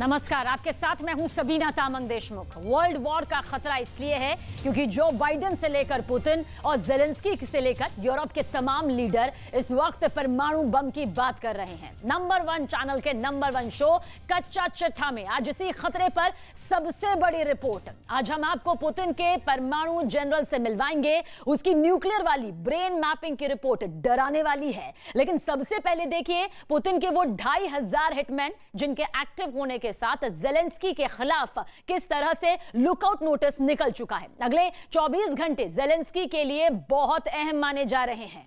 नमस्कार, आपके साथ मैं हूं सबीना तामंग देशमुख। वर्ल्ड वॉर का खतरा इसलिए है क्योंकि जो बाइडेन से लेकर पुतिन और जेलेंस्की से लेकर यूरोप के तमाम लीडर इस वक्त परमाणु बम की बात कर रहे हैं। नंबर 1 चैनल के नंबर 1 शो कच्चा चिट्ठा में आज इसी खतरे पर सबसे बड़ी रिपोर्ट। आज हम आपको पुतिन के परमाणु जनरल से मिलवाएंगे। उसकी न्यूक्लियर वाली ब्रेन मैपिंग की रिपोर्ट डराने वाली है। लेकिन सबसे पहले देखिए पुतिन के वो 2500 हिटमैन जिनके एक्टिव होने के साथ जेलेंस्की के खिलाफ किस तरह से लुकआउट नोटिस निकल चुका है। अगले 24 घंटे जेलेंस्की के लिए बहुत अहम माने जा रहे हैं।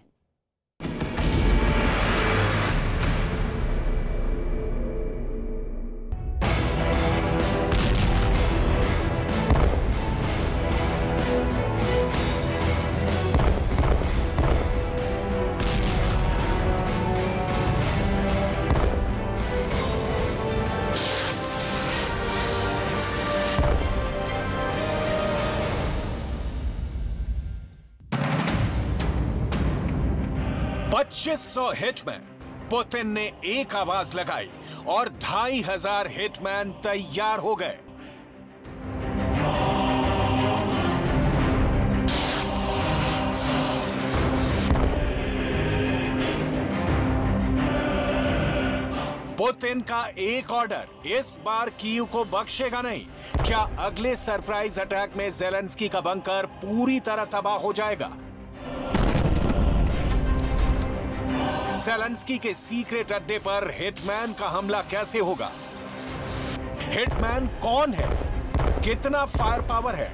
$2500 हिटमैन, पुतिन ने एक आवाज लगाई और 2500 हिटमैन तैयार हो गए। पुतिन का एक ऑर्डर इस बार कीव को बख्शेगा नहीं। क्या अगले सरप्राइज अटैक में जेलेंस्की का बंकर पूरी तरह तबाह हो जाएगा? जेलेंस्की के सीक्रेट अड्डे पर हिटमैन का हमला कैसे होगा? हिटमैन कौन है? कितना फायर पावर है?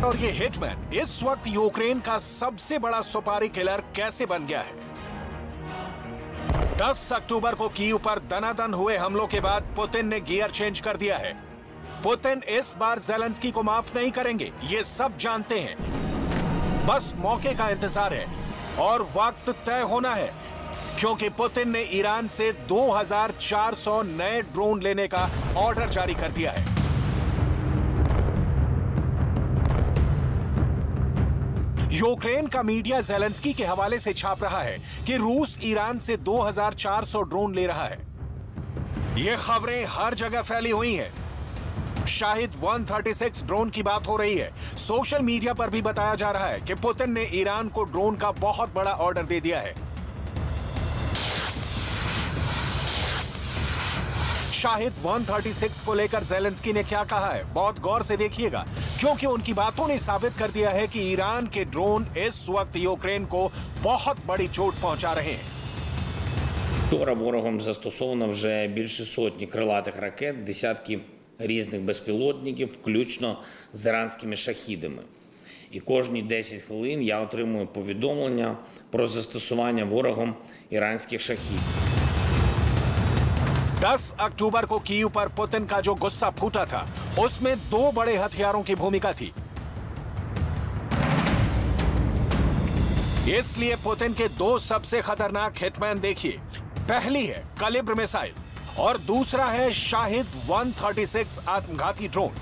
और ये हिटमैन इस वक्त यूक्रेन का सबसे बड़ा सुपारी किलर कैसे बन गया है? 10 अक्टूबर को कीव पर दनादन हुए हमलों के बाद पुतिन ने गियर चेंज कर दिया है। पुतिन इस बार जेलेंस्की को माफ नहीं करेंगे, ये सब जानते हैं। बस मौके का इंतजार है और वक्त तय होना है, क्योंकि पुतिन ने ईरान से 2400 नए ड्रोन लेने का ऑर्डर जारी कर दिया है। यूक्रेन का मीडिया जेलेंस्की के हवाले से छाप रहा है कि रूस ईरान से 2400 ड्रोन ले रहा है। ये खबरें हर जगह फैली हुई हैं। शाहिद 136 ड्रोन की बात हो रही है। सोशल मीडिया पर भी बताया जा रहा है कि पुतिन ने ईरान को ड्रोन का बहुत बड़ा ऑर्डर दे दिया है। शाहिद 136 को लेकर जेलेंस्की ने क्या कहा है, बहुत गौर से देखिएगा, क्योंकि उनकी बातों ने साबित कर दिया है कि ईरान के ड्रोन इस वक्त यूक्रेन को बहुत बड़ी चोट पहुंचा रहे हैं। Вчора ворогом застосовано вже більше сотні крилатих ракет, десятки різних безпілотників, включно з іранськими шахідами. І кожні 10 хвилин я отримую повідомлення про застосування ворогом іранських шахідів. 10 अक्टूबर को कीव पर पुतिन का जो गुस्सा फूटा था, उसमें 2 बड़े हथियारों की भूमिका थी। इसलिए पुतिन के 2 सबसे खतरनाक हिटमैन देखिए। पहली है कलिब्र मिसाइल और दूसरा है शाहिद 136 आत्मघाती ड्रोन।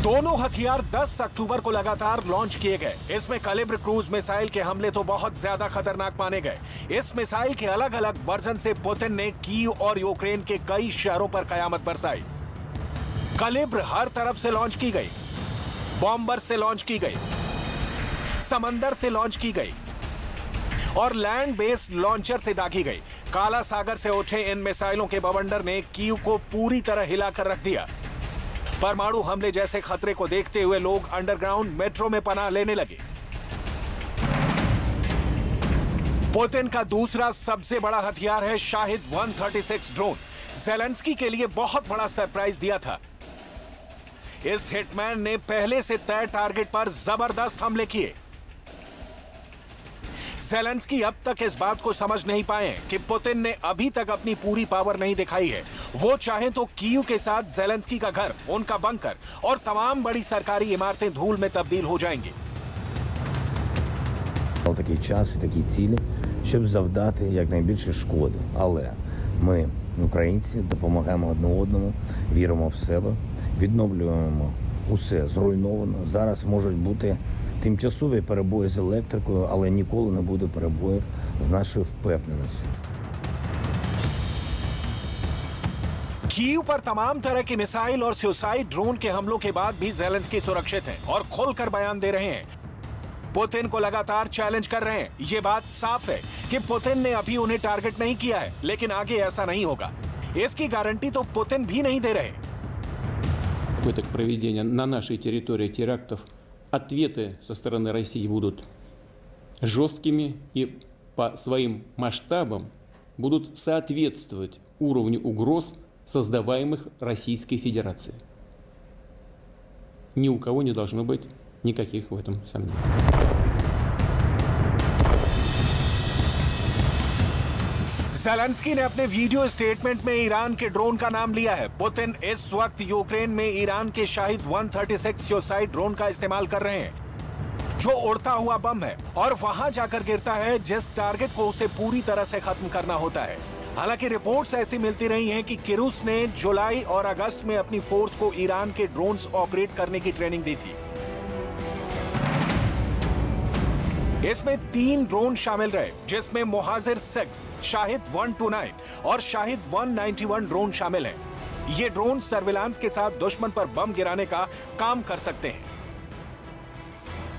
दोनों हथियार 10 अक्टूबर को लगातार लॉन्च किए गए। इसमें कलिब्र क्रूज मिसाइल के हमले तो बहुत ज्यादा खतरनाक माने गए। इस मिसाइल के अलग अलग वर्जन से पुतिन ने कीव और यूक्रेन के कई शहरों पर कयामत बरसाई। कलिब्र हर तरफ से लॉन्च की गई, बॉम्बर से लॉन्च की गई, समंदर से लॉन्च की गई और लैंड बेस्ड लॉन्चर से दागी गई। काला सागर से उठे इन मिसाइलों के बवंडर ने कीव को पूरी तरह हिलाकर रख दिया। परमाणु हमले जैसे खतरे को देखते हुए लोग अंडरग्राउंड मेट्रो में पनाह लेने लगे। पुतिन का दूसरा सबसे बड़ा हथियार है शाहिद 136 ड्रोन। जेलेंस्की के लिए बहुत बड़ा सरप्राइज दिया था। इस हिटमैन ने पहले से तय टारगेट पर जबरदस्त हमले किए। जेलेंस्की अब तक इस बात को समझ नहीं पाए कि पुतिन ने अभी तक अपनी पूरी पावर नहीं दिखाई है। वो चाहें तो कीव के साथ जेलेंस्की का घर, उनका बंकर और तमाम बड़ी सरकारी इमारतें धूल में तब्दील हो जाएंगी। Такий час і такі цілі, щоб завдати якнайбільше шкоди. Але ми, українці, допомагаємо одне одному, віримо в себе, відновлюємо усе зруйновано. Зараз можуть бути тимчасові перебої з електрикою, але ніколи не буде перебоїв з нашою впевненістю. कीव पर तमाम तरह के मिसाइल और सुसाइड ड्रोन के हमलों के बाद भी ज़ेलेंस्की सुरक्षित हैं और खुलकर बयान दे रहे हैं। पुतिन को लगातार चैलेंज कर रहे हैं। ये बात साफ है कि पुतिन ने अभी उन्हें टारगेट नहीं किया है, लेकिन आगे ऐसा नहीं होगा। इसकी गारंटी तो पुतिन भी नहीं दे रहे। Попыток проведения на нашей территории терактов, ответы со стороны России будут жесткими и по своим масштабам будут соответствовать уровню угроз, создаваемых Российской Федерацией. Ни у кого не должно быть никаких в этом сомнений. ज़ेलेंस्की ने अपने वीडियो स्टेटमेंट में ईरान के ड्रोन का नाम लिया है। पुतिन इस वक्त यूक्रेन में ईरान के शाहिद 136 सुसाइड ड्रोन का इस्तेमाल कर रहे हैं, जो उड़ता हुआ बम है और वहां जाकर गिरता है जिस टारगेट को उसे पूरी तरह से खत्म करना होता है। हालांकि रिपोर्ट्स ऐसी मिलती रही हैं कि किरूस ने जुलाई और अगस्त में अपनी फोर्स को ईरान के ड्रोन्स ऑपरेट करने की ट्रेनिंग दी थी। इसमें 3 ड्रोन शामिल रहे, जिसमें मुहाजिर 6, शाहिद 129 और शाहिद 191 ड्रोन शामिल हैं। ये ड्रोन सर्विलांस के साथ दुश्मन पर बम गिराने का काम कर सकते हैं।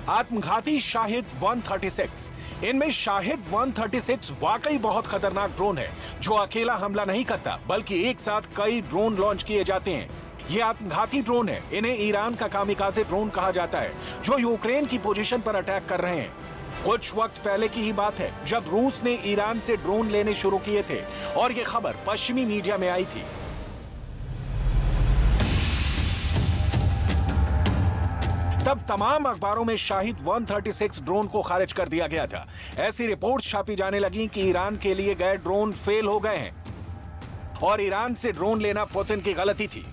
आत्मघाती शाहिद 136, इनमें शाहिद 136 वाकई बहुत खतरनाक ड्रोन है, जो अकेला हमला नहीं करता बल्कि एक साथ कई ड्रोन लॉन्च किए जाते हैं। ये आत्मघाती ड्रोन है। इन्हें ईरान का कामिकाज़े ड्रोन कहा जाता है, जो यूक्रेन की पोजीशन पर अटैक कर रहे हैं। कुछ वक्त पहले की ही बात है जब रूस ने ईरान से ड्रोन लेने शुरू किए थे और ये खबर पश्चिमी मीडिया में आई थी। तब तमाम अखबारों में शाहिद 136 ड्रोन को खारिज कर दिया गया था। ऐसी रिपोर्ट छापी जाने लगी कि ईरान के लिए गए ड्रोन फेल हो गए हैं और ईरान से ड्रोन लेना पुतिन की गलती थी,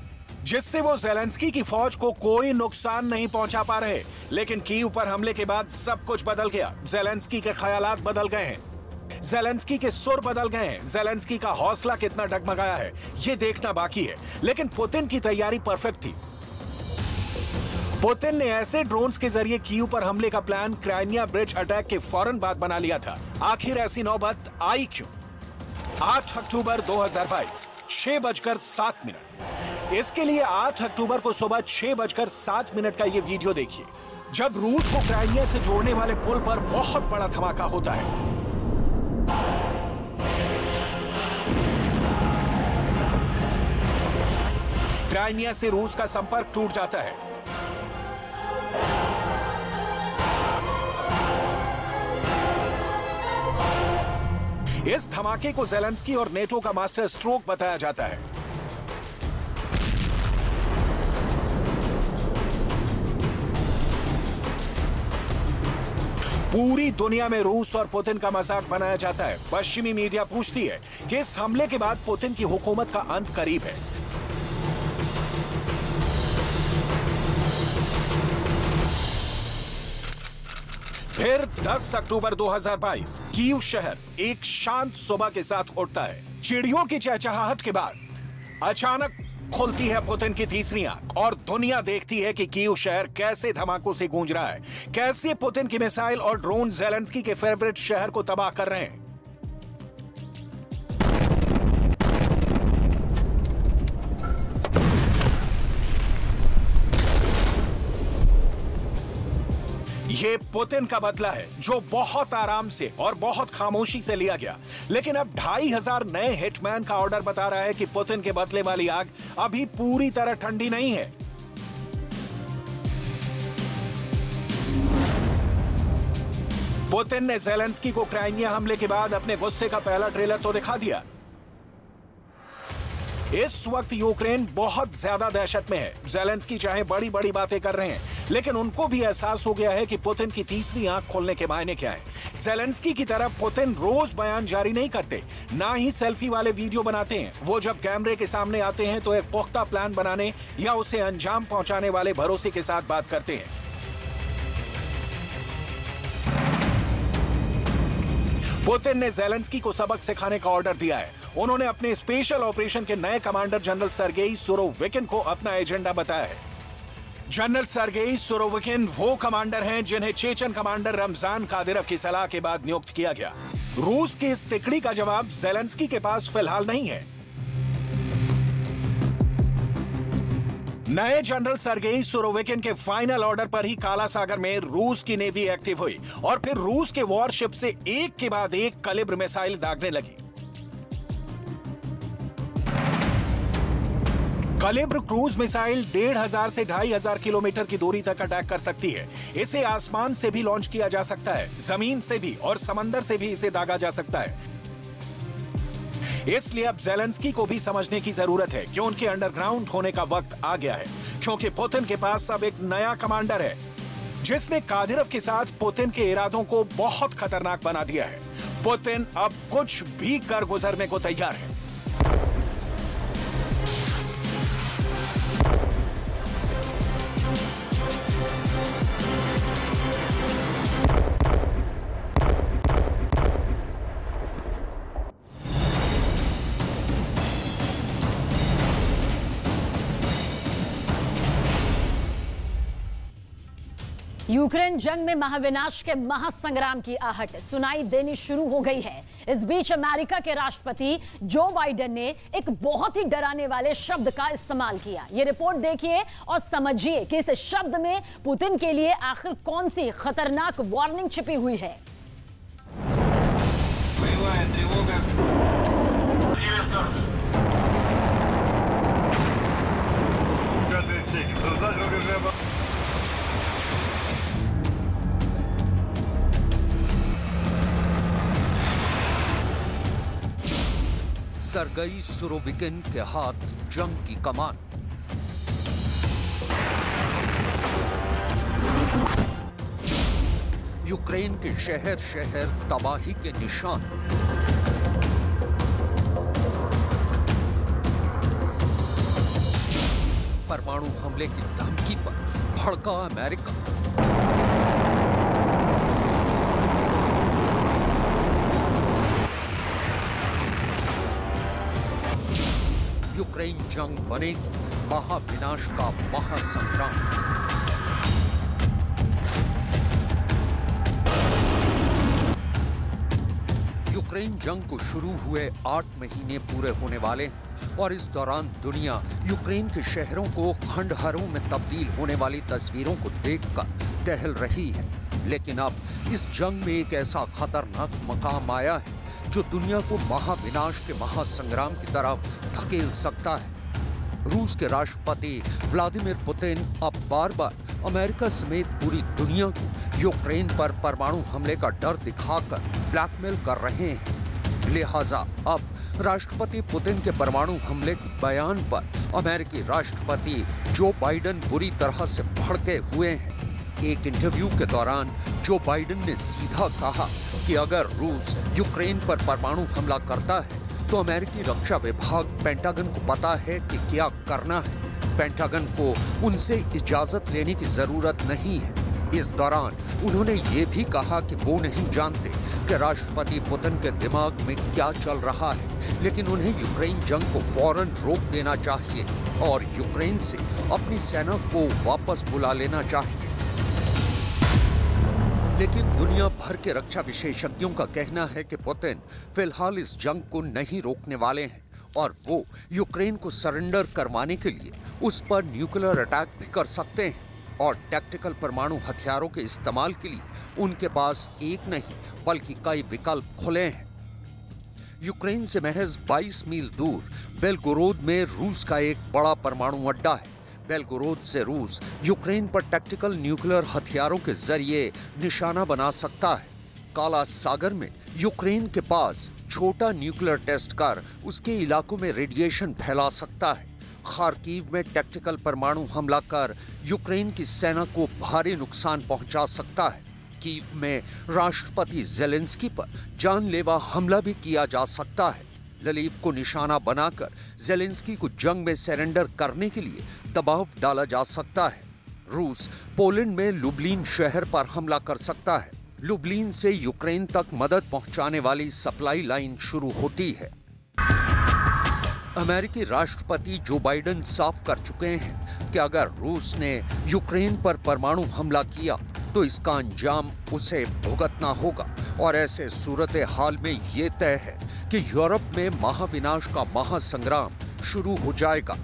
जिससे वो ज़ेलेंस्की की फौज को कोई नुकसान नहीं पहुंचा पा रहे। लेकिन कीव पर हमले के बाद सब कुछ बदल गया। ज़ेलेंस्की के ख्यालात बदल गए हैं, ज़ेलेंस्की के सुर बदल गए हैं। ज़ेलेंस्की का हौसला कितना डगमगाया है ये देखना बाकी है, लेकिन पुतिन की तैयारी परफेक्ट थी। पुतिन ने ऐसे ड्रोन्स के जरिए कीव पर हमले का प्लान क्राइमिया ब्रिज अटैक के फौरन बाद बना लिया था। आखिर ऐसी नौबत आई क्यों? 8 अक्टूबर 2022, 6:07। इसके लिए 8 अक्टूबर को सुबह 6:07 का ये वीडियो देखिए, जब रूस को क्राइमिया से जोड़ने वाले पुल पर बहुत बड़ा धमाका होता है। क्राइमिया से रूस का संपर्क टूट जाता है। इस धमाके को ज़ेलेंस्की और नेटो का मास्टर स्ट्रोक बताया जाता है। पूरी दुनिया में रूस और पुतिन का मजाक बनाया जाता है। पश्चिमी मीडिया पूछती है कि इस हमले के बाद पुतिन की हुकूमत का अंत करीब है। फिर 10 अक्टूबर 2022, कीव शहर एक शांत सुबह के साथ उठता है। चिड़ियों की चहचहाहट के बाद अचानक खुलती है पुतिन की तीसरी आंख और दुनिया देखती है कि कीव शहर कैसे धमाकों से गूंज रहा है, कैसे पुतिन की मिसाइल और ड्रोन ज़ेलेंस्की के फेवरेट शहर को तबाह कर रहे हैं। ये पुतिन का बदला है, जो बहुत आराम से और बहुत खामोशी से लिया गया। लेकिन अब 2500 नए हिटमैन का ऑर्डर बता रहा है कि पुतिन के बदले वाली आग अभी पूरी तरह ठंडी नहीं है। पुतिन ने ज़ेलेंस्की को क्राइमिया हमले के बाद अपने गुस्से का पहला ट्रेलर तो दिखा दिया। इस वक्त यूक्रेन बहुत ज्यादा दहशत में है। ज़ेलेंस्की चाहे बड़ी बड़ी बातें कर रहे हैं, लेकिन उनको भी एहसास हो गया है कि पुतिन की तीसरी आंख खोलने के मायने क्या है। ज़ेलेंस्की की तरह पुतिन रोज बयान जारी नहीं करते, ना ही सेल्फी वाले वीडियो बनाते हैं। वो जब कैमरे के सामने आते हैं तो एक पुख्ता प्लान बनाने या उसे अंजाम पहुंचाने वाले भरोसे के साथ बात करते हैं। पुतिन ने ज़ेलेंस्की को सबक सिखाने का ऑर्डर दिया है। उन्होंने अपने स्पेशल ऑपरेशन के नए कमांडर जनरल सर्गेई सुरोविकिन को अपना एजेंडा बताया है। जनरल सर्गेई सुरोविकिन वो कमांडर हैं जिन्हें चेचन कमांडर रमजान कादिरोव की सलाह के बाद नियुक्त किया गया। रूस की इस तिकड़ी का जवाब ज़ेलेंस्की के पास फिलहाल नहीं है। नए जनरल सर्गेई सुरोविकिन के फाइनल ऑर्डर पर ही काला सागर में रूस की नेवी एक्टिव हुई और फिर रूस के वॉरशिप से एक के बाद एक कैलिब्र मिसाइल दागने लगी। कैलिब्र क्रूज मिसाइल 1500 से 2500 किलोमीटर की दूरी तक अटैक कर सकती है। इसे आसमान से भी लॉन्च किया जा सकता है, जमीन से भी और समंदर से भी इसे दागा जा सकता है। इसलिए अब ज़ेलेंस्की को भी समझने की जरूरत है कि उनके अंडरग्राउंड होने का वक्त आ गया है, क्योंकि पुतिन के पास अब एक नया कमांडर है जिसने कादिरोव के साथ पुतिन के इरादों को बहुत खतरनाक बना दिया है। पुतिन अब कुछ भी कर गुजरने को तैयार है। यूक्रेन जंग में महाविनाश के महासंग्राम की आहट सुनाई देनी शुरू हो गई है। इस बीच अमेरिका के राष्ट्रपति जो बाइडेन ने एक बहुत ही डराने वाले शब्द का इस्तेमाल किया। ये रिपोर्ट देखिए और समझिए कि इस शब्द में पुतिन के लिए आखिर कौन सी खतरनाक वार्निंग छिपी हुई है। सर्गेई सुरोविकिन के हाथ जंग की कमान। यूक्रेन के शहर शहर तबाही के निशान। परमाणु हमले की धमकी पर भड़का अमेरिका। यूक्रेन जंग बनेगी महाविनाश का महासंग्राम। यूक्रेन जंग को शुरू हुए 8 महीने पूरे होने वाले हैं और इस दौरान दुनिया यूक्रेन के शहरों को खंडहरों में तब्दील होने वाली तस्वीरों को देखकर दहल रही है। लेकिन अब इस जंग में एक ऐसा खतरनाक मकाम आया है जो दुनिया को महाविनाश के महासंग्राम की तरफ धकेल सकता है। रूस के राष्ट्रपति व्लादिमीर पुतिन अब बार बार अमेरिका समेत पूरी दुनिया को यूक्रेन पर परमाणु हमले का डर दिखाकर ब्लैकमेल कर रहे हैं। लिहाजा अब राष्ट्रपति पुतिन के परमाणु हमले के बयान पर अमेरिकी राष्ट्रपति जो बाइडेन बुरी तरह से भड़के हुए हैं। एक इंटरव्यू के दौरान जो बाइडेन ने सीधा कहा कि अगर रूस यूक्रेन पर परमाणु हमला करता है तो अमेरिकी रक्षा विभाग पेंटागन को पता है कि क्या करना है। पेंटागन को उनसे इजाजत लेने की जरूरत नहीं है। इस दौरान उन्होंने ये भी कहा कि वो नहीं जानते कि राष्ट्रपति पुतिन के दिमाग में क्या चल रहा है, लेकिन उन्हें यूक्रेन जंग को फौरन रोक देना चाहिए और यूक्रेन से अपनी सेना को वापस बुला लेना चाहिए। लेकिन दुनिया भर के रक्षा विशेषज्ञों का कहना है कि पुतिन फिलहाल इस जंग को नहीं रोकने वाले हैं और वो यूक्रेन को सरेंडर करवाने के लिए उस पर न्यूक्लियर अटैक भी कर सकते हैं और टैक्टिकल परमाणु हथियारों के इस्तेमाल के लिए उनके पास एक नहीं बल्कि कई विकल्प खुले हैं। यूक्रेन से महज 22 मील दूर बेलगोरोद में रूस का एक बड़ा परमाणु अड्डा है। बेलगोरोद से रूस यूक्रेन पर टैक्टिकल न्यूक्लियर हथियारों के जरिए निशाना बना सकता है। काला सागर में यूक्रेन के पास छोटा न्यूक्लियर टेस्ट कर उसके इलाकों में रेडिएशन फैला सकता है। खार्किव में टैक्टिकल परमाणु हमला कर यूक्रेन की सेना को भारी नुकसान पहुंचा सकता है। कीव में राष्ट्रपति ज़ेलेंस्की पर जानलेवा हमला भी किया जा सकता है। लवीव को निशाना बनाकर ज़ेलेंस्की को जंग में सरेंडर करने के लिए दबाव डाला जा सकता है। रूस पोलैंड में लुब्लिन शहर पर हमला कर सकता है। लुब्लिन से यूक्रेन तक मदद पहुंचाने वाली सप्लाई लाइन शुरू होती है। अमेरिकी राष्ट्रपति जो बाइडेन साफ कर चुके हैं कि अगर रूस ने यूक्रेन पर परमाणु हमला किया तो इसका अंजाम उसे भुगतना होगा और ऐसे सूरत हाल में ये तय है कि यूरोप में महाविनाश का महासंग्राम शुरू हो जाएगा।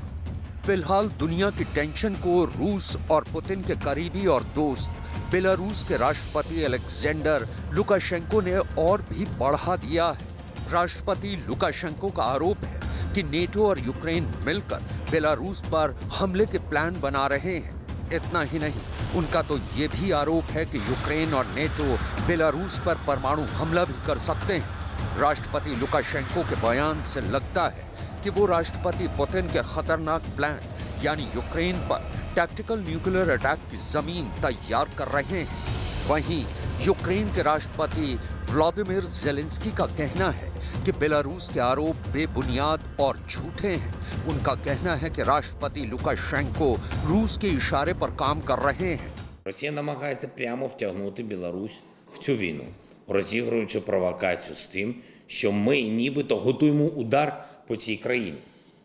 फिलहाल दुनिया की टेंशन को रूस और पुतिन के करीबी और दोस्त बेलारूस के राष्ट्रपति अलेक्जेंडर लुकाशेंको ने और भी बढ़ा दिया है। राष्ट्रपति लुकाशेंको का आरोप है कि नेटो और यूक्रेन मिलकर बेलारूस पर हमले के प्लान बना रहे हैं। इतना ही नहीं, उनका तो ये भी आरोप है कि यूक्रेन और नेटो बेलारूस पर परमाणु हमला भी कर सकते हैं। राष्ट्रपति लुकाशेंको के बयान से लगता है कि वो राष्ट्रपति पुतिन के खतरनाक प्लान यानी यूक्रेन पर टैक्टिकल न्यूक्लियर अटैक की जमीन तैयार कर रहे हैं। वहीं यूक्रेन के राष्ट्रपति व्लादिमीर ज़ेलेंस्की का कहना है कि बेलारूस के आरोप बेबुनियाद और झूठे हैं। उनका कहना है कि राष्ट्रपति लुकाशेंको रूस के इशारे पर काम कर रहे हैं। Росія намагається прямо втягнути Білорусь в цю війну, розігруючи провокацію з тим, що ми нібито готуємо удар по цій країні.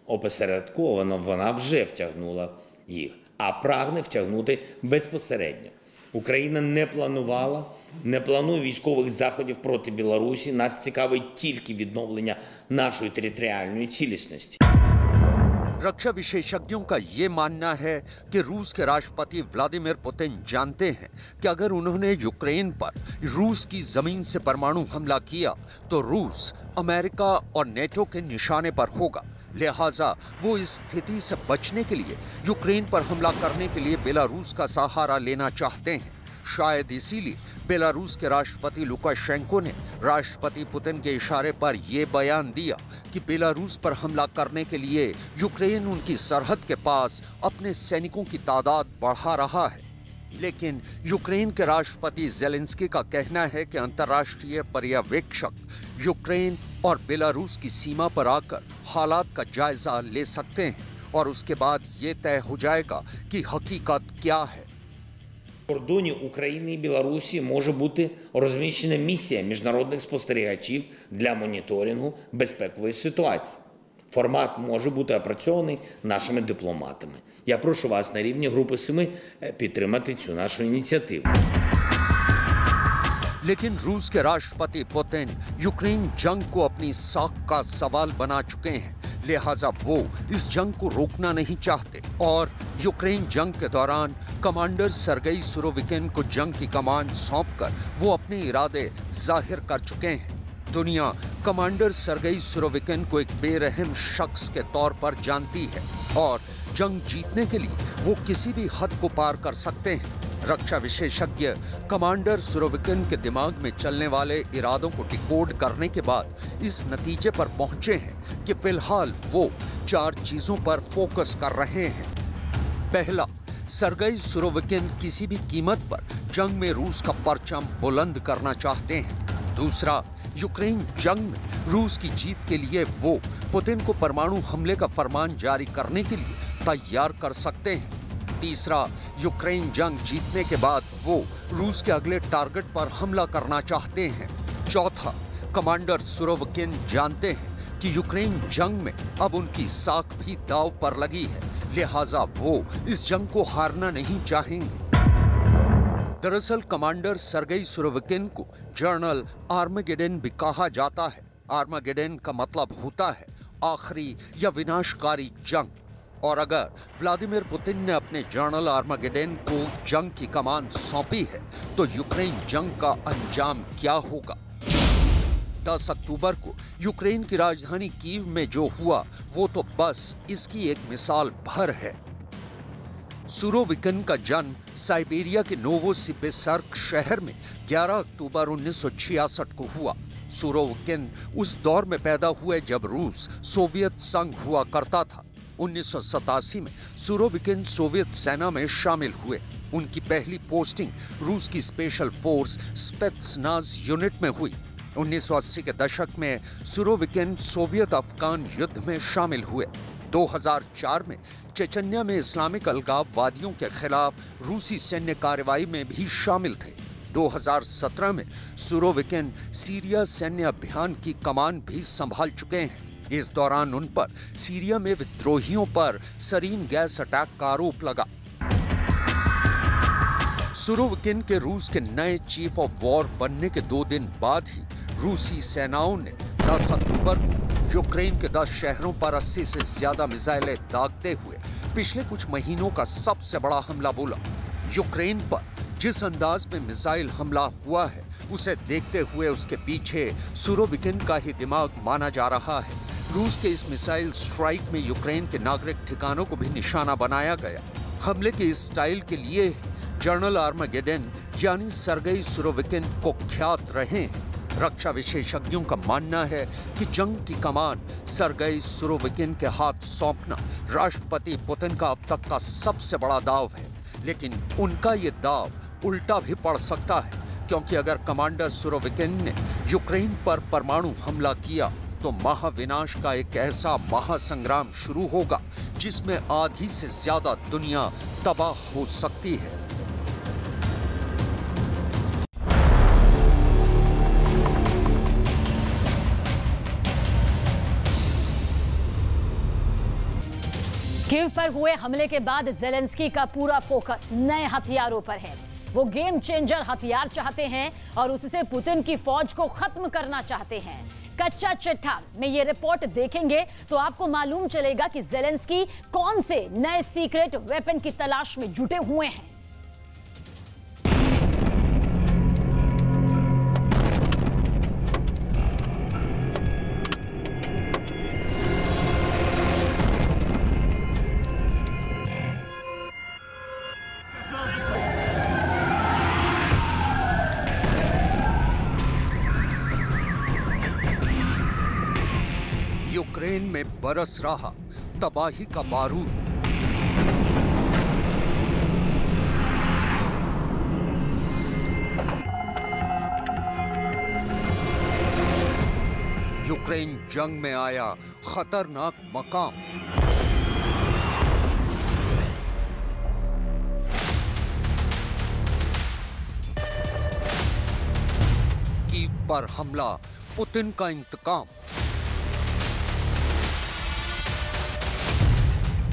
Опосередковано вона вже втягнула їх, а прагне втягнути безпосередньо. Україна не планує військових заходів проти Білорусі. Нас цікавить тільки відновлення нашої територіальної цілісності. रक्षा विशेषज्ञों का ये मानना है कि रूस के राष्ट्रपति व्लादिमीर पुतिन जानते हैं कि अगर उन्होंने यूक्रेन पर रूस की जमीन से परमाणु हमला किया तो रूस अमेरिका और नेटो के निशाने पर होगा। लिहाजा वो इस स्थिति से बचने के लिए यूक्रेन पर हमला करने के लिए बेलारूस का सहारा लेना चाहते हैं। शायद इसीलिए बेलारूस के राष्ट्रपति लुकाशेंको ने राष्ट्रपति पुतिन के इशारे पर यह बयान दिया कि बेलारूस पर हमला करने के लिए यूक्रेन उनकी सरहद के पास अपने सैनिकों की तादाद बढ़ा रहा है। लेकिन यूक्रेन के राष्ट्रपति ज़ेलेंस्की का कहना है कि अंतर्राष्ट्रीय पर्यवेक्षक यूक्रेन और बेलारूस की सीमा पर आकर हालात का जायजा ले सकते हैं और उसके बाद ये तय हो जाएगा कि हकीकत क्या है। В кордоні України і Білорусі може бути розміщена місія міжнародних спостерігачів для моніторингу безпекової ситуації. Формат може бути опрацьований нашими дипломатами. Я прошу вас на рівні Групи 7 підтримати цю нашу ініціативу. लेकिन रूस के राष्ट्रपति पुतिन यूक्रेन जंग को अपनी साख का सवाल बना चुके हैं। लिहाजा वो इस जंग को रोकना नहीं चाहते और यूक्रेन जंग के दौरान कमांडर सर्गेई सुरोविकिन को जंग की कमान सौंपकर वो अपने इरादे जाहिर कर चुके हैं। दुनिया कमांडर सर्गेई सुरोविकिन को एक बेरहम शख्स के तौर पर जानती है और जंग जीतने के लिए वो किसी भी हद को पार कर सकते हैं। रक्षा विशेषज्ञ कमांडर सुरोविकिन के दिमाग में चलने वाले इरादों को डिकोड करने के बाद इस नतीजे पर पहुंचे हैं कि फिलहाल वो 4 चीजों पर फोकस कर रहे हैं। पहला, सर्गेई सुरोविकिन किसी भी कीमत पर जंग में रूस का परचम बुलंद करना चाहते हैं। दूसरा, यूक्रेन जंग में रूस की जीत के लिए वो पुतिन को परमाणु हमले का फरमान जारी करने के लिए तैयार कर सकते हैं। तीसरा, यूक्रेन जंग जीतने के बाद वो रूस के अगले टारगेट पर हमला करना चाहते हैं। चौथा, कमांडर सुरोविकिन जानते हैं कि यूक्रेन जंग में अब उनकी साख भी दांव पर लगी है, लिहाजा वो इस जंग को हारना नहीं चाहेंगे। दरअसल कमांडर सर्गेई सुरोविकिन को जर्नल आर्मागेडन भी कहा जाता है। आर्मागेडन का मतलब होता है आखिरी या विनाशकारी जंग। और अगर व्लादिमीर पुतिन ने अपने जर्नल आर्मागेडन को जंग की कमान सौंपी है तो यूक्रेन जंग का अंजाम क्या होगा? 10 अक्टूबर को यूक्रेन की राजधानी कीव में जो हुआ वो तो बस इसकी एक मिसाल भर है। सुरोविकिन का जन्म साइबेरिया के नोवोसिबिर्स्क शहर में 11 अक्टूबर 1966 को हुआ। सुरोविकिन उस दौर में पैदा हुए जब रूस सोवियत संघ हुआ करता था। 1987 में सुरोविकिन सोवियत सेना में शामिल हुए। उनकी पहली पोस्टिंग रूस की स्पेशल फोर्स स्पेत्सनाज यूनिट में हुई। 1980 के दशक में सुरोविकिन सोवियत अफगान युद्ध में शामिल हुए। 2004 में चेचन्या में इस्लामिक अलगाववादियों के खिलाफ रूसी सैन्य कार्रवाई में भी शामिल थे। 2017 में सुरोविकिन सीरिया सैन्य अभियान की कमान भी संभाल चुके हैं। इस दौरान उन पर सीरिया में विद्रोहियों पर सरीन गैस अटैक का आरोप लगा। सुरोविकिन के रूस के नए चीफ ऑफ वॉर बनने के 2 दिन बाद ही रूसी सेनाओं ने 10 अक्टूबर को यूक्रेन के 10 शहरों पर 80 से ज्यादा मिसाइलें दागते हुए पिछले कुछ महीनों का सबसे बड़ा हमला बोला। यूक्रेन पर जिस अंदाज में मिसाइल हमला हुआ है, उसे देखते हुए उसके पीछे सुरोविकिन का ही दिमाग माना जा रहा है। रूस के इस मिसाइल स्ट्राइक में यूक्रेन के नागरिक ठिकानों को भी निशाना बनाया गया। हमले के इस स्टाइल के लिए जनरल आर्मागेडन यानी सर्गेई सुरोविकिन कुख्यात रहे हैं। रक्षा विशेषज्ञों का मानना है कि जंग की कमान सर्गेई सुरोविकिन के हाथ सौंपना राष्ट्रपति पुतिन का अब तक का सबसे बड़ा दाव है। लेकिन उनका ये दाव उल्टा भी पड़ सकता है, क्योंकि अगर कमांडर सुरोविकिन ने यूक्रेन पर परमाणु हमला किया तो महाविनाश का एक ऐसा महासंग्राम शुरू होगा जिसमें आधी से ज्यादा दुनिया तबाह हो सकती है। कीव पर हुए हमले के बाद ज़ेलेंस्की का पूरा फोकस नए हथियारों पर है। वो गेम चेंजर हथियार चाहते हैं और उससे पुतिन की फौज को खत्म करना चाहते हैं। कच्चा चिट्ठा में ये रिपोर्ट देखेंगे तो आपको मालूम चलेगा कि ज़ेलेंस्की कौन से नए सीक्रेट वेपन की तलाश में जुटे हुए हैं। यूक्रेन में बरस रहा तबाही का बारूद। यूक्रेन जंग में आया खतरनाक मकाम। कीव पर हमला, पुतिन का इंतकाम।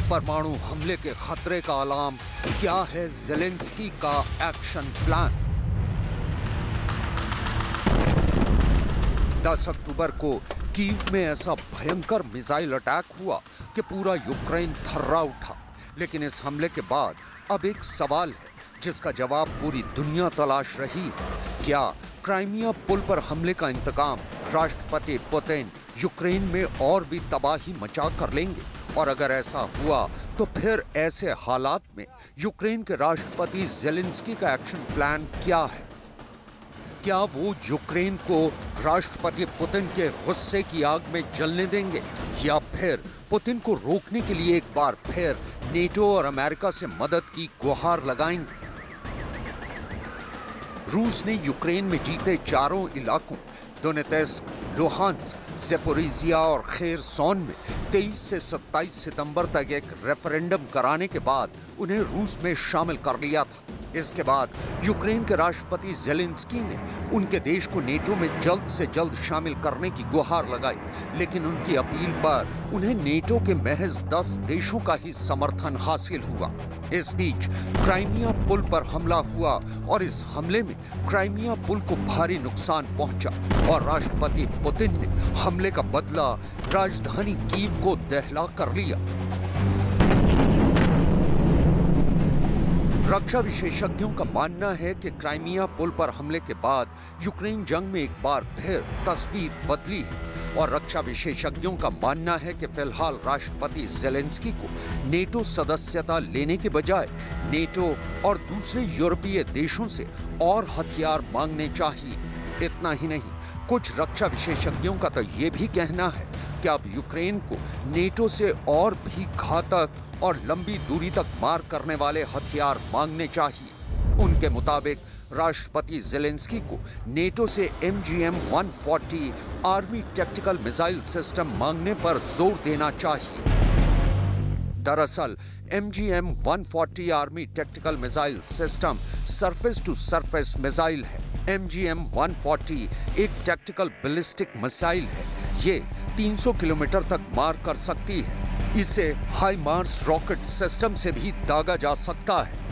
परमाणु हमले के खतरे का अलार्म। क्या है ज़ेलेंस्की का एक्शन प्लान? 10 अक्टूबर को कीव में ऐसा भयंकर मिसाइल अटैक हुआ कि पूरा यूक्रेन थर्रा उठा। लेकिन इस हमले के बाद अब एक सवाल है जिसका जवाब पूरी दुनिया तलाश रही है। क्या क्राइमिया पुल पर हमले का इंतकाम राष्ट्रपति पुतिन यूक्रेन में और भी तबाही मचा कर लेंगे? और अगर ऐसा हुआ तो फिर ऐसे हालात में यूक्रेन के राष्ट्रपति ज़ेलेंस्की का एक्शन प्लान क्या है? क्या वो यूक्रेन को राष्ट्रपति पुतिन के गुस्से की आग में जलने देंगे, या फिर पुतिन को रोकने के लिए एक बार फिर नेटो और अमेरिका से मदद की गुहार लगाएंगे? रूस ने यूक्रेन में जीते चारों इलाकों दोनेत्स्क, लुहांस्क, ज़ेपोरिजिया और खेरसोन में 23 से 27 सितंबर तक एक रेफरेंडम कराने के बाद उन्हें रूस में शामिल कर लिया था। इसके बाद यूक्रेन के राष्ट्रपति ज़ेलेंस्की ने उनके देश को नेटो में जल्द से jald शामिल करने की गुहार लगाई, लेकिन उनकी अपील पर उन्हें नेटो के महज 10 देशों का ही समर्थन हासिल हुआ। इस बीच क्राइमिया पुल पर हमला हुआ और इस हमले में क्राइमिया पुल को भारी नुकसान पहुंचा और राष्ट्रपति पुतिन ने हमले का बदला राजधानी कीव को दहला कर लिया। रक्षा विशेषज्ञों का मानना है कि क्राइमिया पुल पर हमले के बाद यूक्रेन जंग में एक बार फिर तस्वीर बदली है और रक्षा विशेषज्ञों का मानना है कि फिलहाल राष्ट्रपति ज़ेलेंस्की को नेटो सदस्यता लेने के बजाय नेटो और दूसरे यूरोपीय देशों से और हथियार मांगने चाहिए। इतना ही नहीं, कुछ रक्षा विशेषज्ञों का तो ये भी कहना है कि अब यूक्रेन को नेटो से और भी घातक और लंबी दूरी तक मार करने वाले हथियार मांगने चाहिए। उनके मुताबिक राष्ट्रपति ज़ेलेंस्की को नेटो से MGM-140 army tactical missile system मांगने पर जोर देना चाहिए। दरअसल MGM-140 army tactical missile system surface to surface missile है। MGM-140 एक टैक्टिकल बैलिस्टिक मिसाइल है। ये 300 किलोमीटर तक मार कर सकती है। इसे हाइमार्स रॉकेट सिस्टम से भी दागा जा सकता है।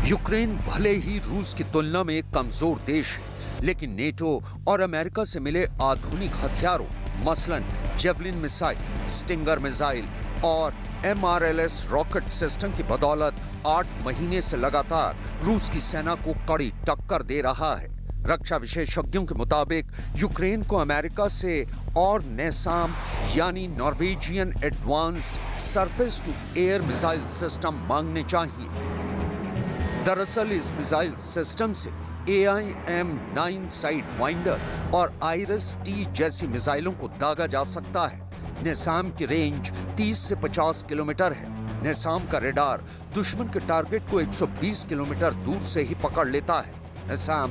यूक्रेन भले ही रूस की तुलना में एक कमजोर देश है, लेकिन नेटो और अमेरिका से मिले आधुनिक हथियारों मसलन जेवलिन मिसाइल, स्टिंगर मिसाइल और MRLS रॉकेट सिस्टम की बदौलत 8 महीने से लगातार रूस की सेना को कड़ी टक्कर दे रहा है। रक्षा विशेषज्ञों के मुताबिक यूक्रेन को अमेरिका से और NASAM यानी Norwegian advanced surface to air missile system मांगने चाहिए। दरअसल इस मिसाइल सिस्टम से AIM-9 साइड वाइंडर और IRIS-T जैसी मिसाइलों को दागा जा सकता है। NASAM की रेंज 30 से 50 किलोमीटर है। NASAM का रेडार दुश्मन के टारगेट को 120 किलोमीटर दूर से ही पकड़ लेता है। NASAM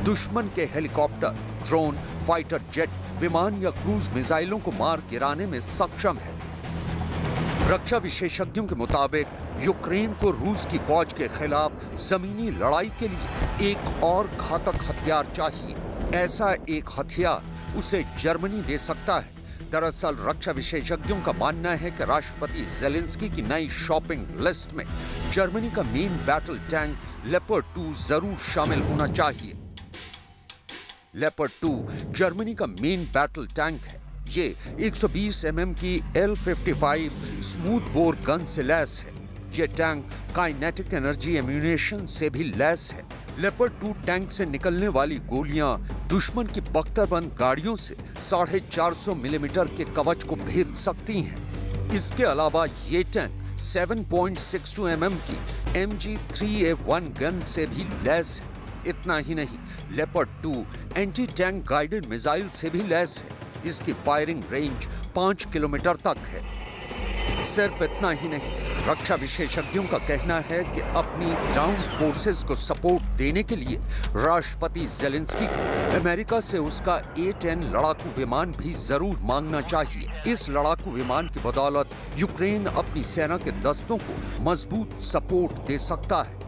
दुश्मन के हेलीकॉप्टर, ड्रोन, फाइटर जेट, विमान या क्रूज मिसाइलों को मार गिराने में सक्षम है। रक्षा विशेषज्ञों के मुताबिक यूक्रेन को रूस की फौज के खिलाफ जमीनी लड़ाई के लिए एक और घातक हथियार चाहिए। ऐसा एक हथियार उसे जर्मनी दे सकता है। दरअसल रक्षा विशेषज्ञों का मानना है कि राष्ट्रपति ज़ेलेंस्की की नई शॉपिंग लिस्ट में जर्मनी का मेन बैटल टैंक लेपर्ड 2 जरूर शामिल होना चाहिए। लेपर्ड 2 जर्मनी का मेन बैटल टैंक है। ये 120 mm की L55 स्मूथ बोर गन से लैस है। ये टैंक काइनेटिक एनर्जी एम्यूनेशन से भी लैस है। लेपर्ड 2 टैंक से निकलने वाली गोलियां दुश्मन की बख्तरबंद गाड़ियों से 450 मिलीमीटर के कवच को भेद सकती हैं। इसके अलावा ये टैंक 7.62 mm की MG3A1 गन से भी लैस है। इतना ही नहीं, leopard 2 anti tank guided missile से भी लैस है। इसकी फायरिंग रेंज 5 किलोमीटर तक है। सिर्फ इतना ही नहीं, रक्षा विशेषज्ञों का कहना है कि अपनी ग्राउंड फोर्सेस को सपोर्ट देने के लिए राष्ट्रपति ज़ेलेंस्की को अमेरिका से उसका A-10 लड़ाकू विमान भी जरूर मांगना चाहिए। इस लड़ाकू विमान की बदौलत यूक्रेन अपनी सेना के दस्तों को मजबूत सपोर्ट दे सकता है।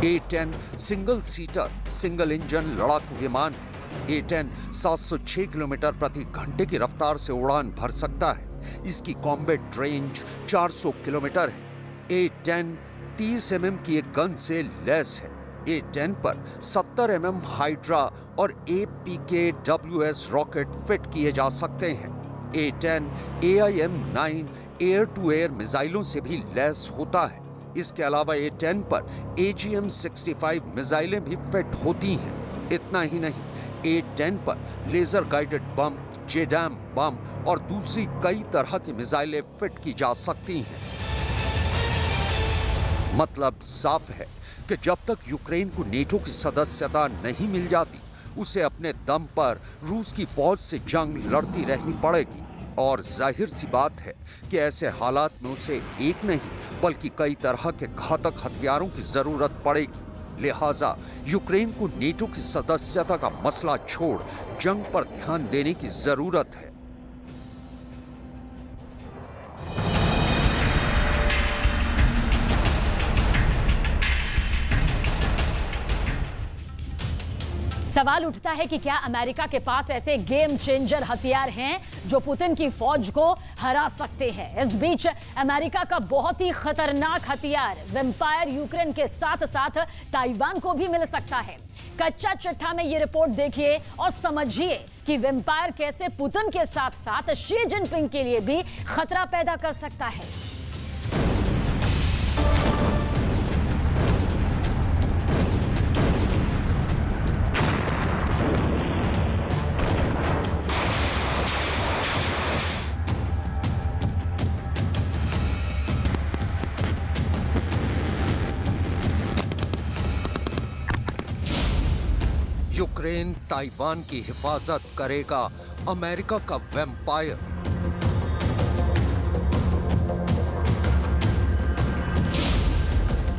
A-10 single seater, single engine लड़ाकू विमान है। A-10 706 किलोमीटर प्रति घंटे की रफ्तार से उड़ान भर सकता है। इसकी कॉम्बैट रेंज 400 किलोमीटर है। A-10 30 mm की एक गन से लैस है। A-10 पर 70 mm हाइड्रा और APKWS रॉकेट फिट किए जा सकते हैं। A-10 AIM-9 air to air मिसाइलों से भी लैस होता है। इसके अलावा A-10 पर AGM-65 मिसाइलें भी फिट होती हैं। इतना ही नहीं, A-10 पर लेजर गाइडेड बम, JDAM बम और दूसरी कई तरह की मिसाइलें फिट की जा सकती हैं। मतलब साफ है कि जब तक यूक्रेन को नेटो की सदस्यता नहीं मिल जाती, उसे अपने दम पर रूस की फौज से जंग लड़ती रहनी पड़ेगी। और जाहिर सी बात है कि ऐसे हालात में उसे एक नहीं बल्कि कई तरह के घातक हथियारों की जरूरत पड़ेगी। लिहाजा यूक्रेन को नेटो की सदस्यता का मसला छोड़ जंग पर ध्यान देने की जरूरत है। सवाल उठता है कि क्या अमेरिका के पास ऐसे गेम चेंजर हथियार हैं जो पुतिन की फौज को हरा सकते हैं। इस बीच अमेरिका का बहुत ही खतरनाक हथियार वेम्पायर यूक्रेन के साथ साथ ताइवान को भी मिल सकता है। कच्चा चिट्ठा में ये रिपोर्ट देखिए और समझिए कि वेम्पायर कैसे पुतिन के साथ साथ शी जिनपिंग के लिए भी खतरा पैदा कर सकता है। यूक्रेन ताइवान की हिफाजत करेगा अमेरिका का वेम्पायर।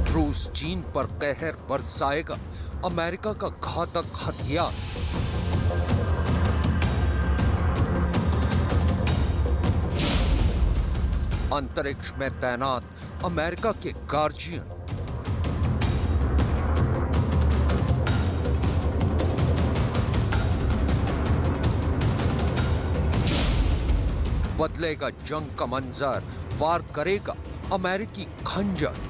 रूस चीन पर कहर बरसाएगा अमेरिका का घातक हथियार। अंतरिक्ष में तैनात अमेरिका के गार्जियन। बदलेगा जंग का मंजर, वार करेगा अमेरिकी खंजर।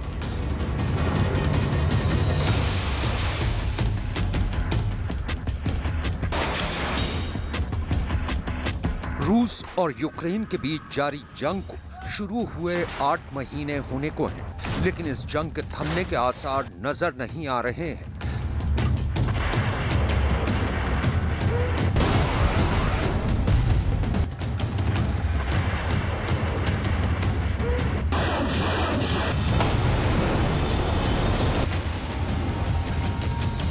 रूस और यूक्रेन के बीच जारी जंग को शुरू हुए 8 महीने होने को हैं, लेकिन इस जंग के थमने के आसार नजर नहीं आ रहे हैं।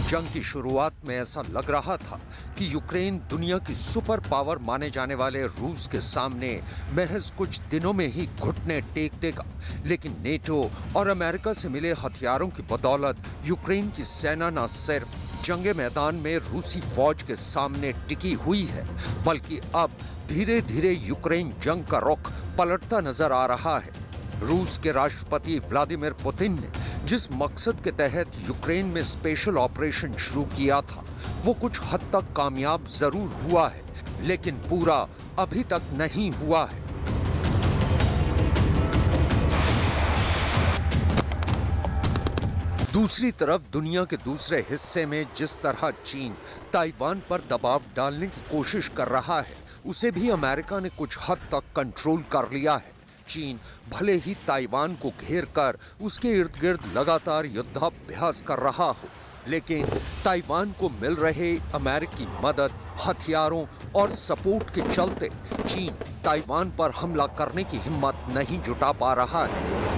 जंग की शुरुआत में ऐसा लग रहा था कि यूक्रेन दुनिया की सुपर पावर माने जाने वाले रूस के सामने महज कुछ दिनों में ही घुटने टेक देगा, लेकिन नेटो और अमेरिका से मिले हथियारों की बदौलत यूक्रेन की सेना न सिर्फ जंगे मैदान में रूसी फौज के सामने टिकी हुई है, बल्कि अब धीरे धीरे यूक्रेन जंग का रुख पलटता नजर आ रहा है। रूस के राष्ट्रपति व्लादिमीर पुतिन ने जिस मकसद के तहत यूक्रेन में स्पेशल ऑपरेशन शुरू किया था, वो कुछ हद तक कामयाब जरूर हुआ है, लेकिन पूरा अभी तक नहीं हुआ है। दूसरी तरफ दुनिया के दूसरे हिस्से में जिस तरह चीन ताइवान पर दबाव डालने की कोशिश कर रहा है, उसे भी अमेरिका ने कुछ हद तक कंट्रोल कर लिया है। चीन भले ही ताइवान को घेर कर उसके इर्द गिर्द लगातार युद्धाभ्यास कर रहा हो, लेकिन ताइवान को मिल रहे अमेरिकी मदद, हथियारों और सपोर्ट के चलते चीन ताइवान पर हमला करने की हिम्मत नहीं जुटा पा रहा है।